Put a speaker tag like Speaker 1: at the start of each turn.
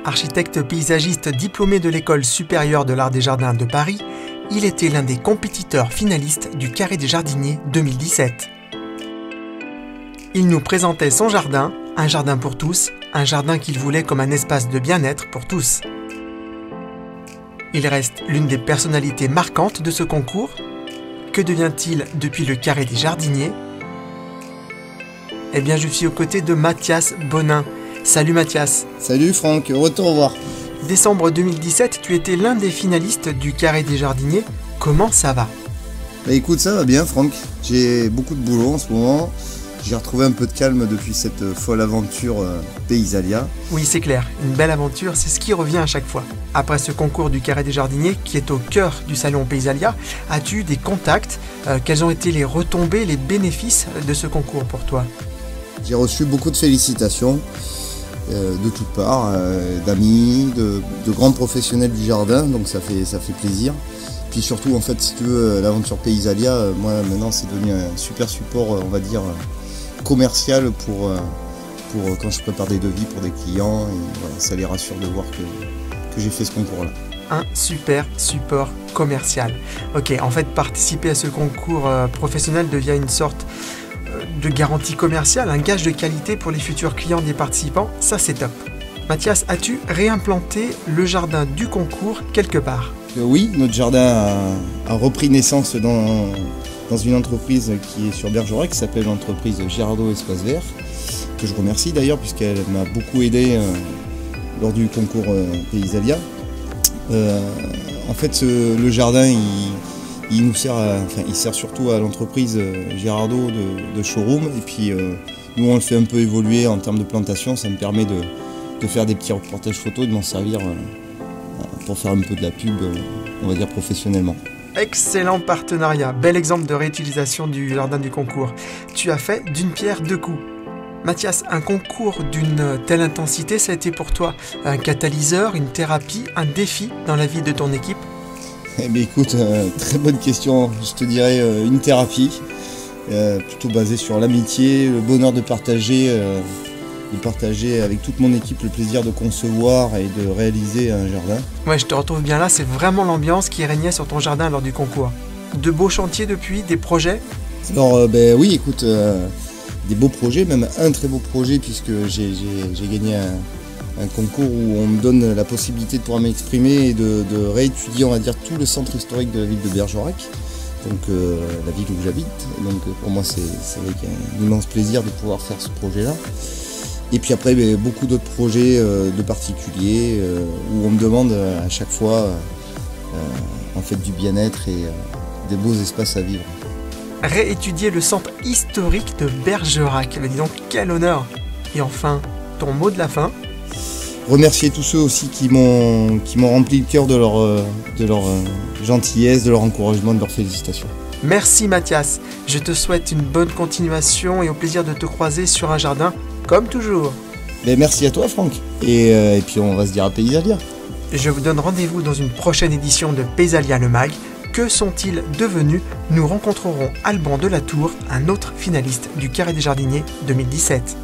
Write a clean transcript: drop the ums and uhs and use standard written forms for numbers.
Speaker 1: Architecte paysagiste diplômé de l'École supérieure de l'art des jardins de Paris, il était l'un des compétiteurs finalistes du Carré des Jardiniers 2017. Il nous présentait son jardin, un jardin pour tous, un jardin qu'il voulait comme un espace de bien-être pour tous. Il reste l'une des personnalités marquantes de ce concours. Que devient-il depuis le Carré des Jardiniers? Eh bien, je suis aux côtés de Mathias Bonin. Salut Mathias.
Speaker 2: Salut Franck, heureux de te revoir.
Speaker 1: Décembre 2017, tu étais l'un des finalistes du Carré des Jardiniers. Comment ça va?
Speaker 2: Bah écoute, ça va bien Franck. J'ai beaucoup de boulot en ce moment. J'ai retrouvé un peu de calme depuis cette folle aventure Paysalia.
Speaker 1: Oui, c'est clair. Une belle aventure, c'est ce qui revient à chaque fois. Après ce concours du Carré des Jardiniers, qui est au cœur du salon Paysalia, as-tu eu des contacts? Quelles ont été les retombées, les bénéfices de ce concours pour toi?
Speaker 2: J'ai reçu beaucoup de félicitations de toutes parts, d'amis, de grands professionnels du jardin, donc ça fait plaisir. Puis surtout, en fait, si tu veux, l'aventure Paysalia, moi maintenant c'est devenu un super support, on va dire, commercial pour quand je prépare des devis pour des clients, et voilà, ça les rassure de voir que j'ai fait ce concours-là.
Speaker 1: Un super support commercial. Ok, en fait, participer à ce concours professionnel devient une sorte de garantie commerciale, un gage de qualité pour les futurs clients des participants, ça c'est top. Mathias, as-tu réimplanté le jardin du concours quelque part?
Speaker 2: Oui, notre jardin a repris naissance dans une entreprise qui est sur Bergerac, qui s'appelle l'entreprise Girardot Espace Vert, que je remercie d'ailleurs puisqu'elle m'a beaucoup aidé lors du concours Paysalia. En fait, le jardin, il nous sert, il sert surtout à l'entreprise Girardot de showroom, et puis nous on le fait un peu évoluer en termes de plantation. Ça me permet de faire des petits reportages photos et de m'en servir pour faire un peu de la pub, on va dire professionnellement.
Speaker 1: Excellent partenariat, bel exemple de réutilisation du jardin du concours. Tu as fait d'une pierre deux coups. Mathias, un concours d'une telle intensité, ça a été pour toi un catalyseur, une thérapie, un défi dans la vie de ton équipe?
Speaker 2: Eh bien écoute, très bonne question, je te dirais une thérapie, plutôt basée sur l'amitié, le bonheur de partager avec toute mon équipe le plaisir de concevoir et de réaliser un jardin.
Speaker 1: Ouais, je te retrouve bien là, c'est vraiment l'ambiance qui régnait sur ton jardin lors du concours. De beaux chantiers depuis, des projets?
Speaker 2: Alors oui, écoute, des beaux projets, même un très beau projet, puisque j'ai gagné un concours où on me donne la possibilité de pouvoir m'exprimer et de réétudier, on va dire, tout le centre historique de la ville de Bergerac, donc la ville où j'habite. Donc pour moi c'est avec un immense plaisir de pouvoir faire ce projet-là. Et puis après beaucoup d'autres projets de particuliers où on me demande à chaque fois en fait du bien-être et des beaux espaces à vivre.
Speaker 1: Réétudier le centre historique de Bergerac, dis donc quel honneur! Et enfin, ton mot de la fin?
Speaker 2: Remercier tous ceux aussi qui m'ont rempli le cœur de leur gentillesse, de leur encouragement, de leurs félicitations.
Speaker 1: Merci Mathias, je te souhaite une bonne continuation et au plaisir de te croiser sur un jardin, comme toujours.
Speaker 2: Merci à toi Franck, et puis on va se dire à Paysalia.
Speaker 1: Je vous donne rendez-vous dans une prochaine édition de Paysalia le Mag. Que sont-ils devenus? Nous rencontrerons Alban Delatour, un autre finaliste du Carré des Jardiniers 2017.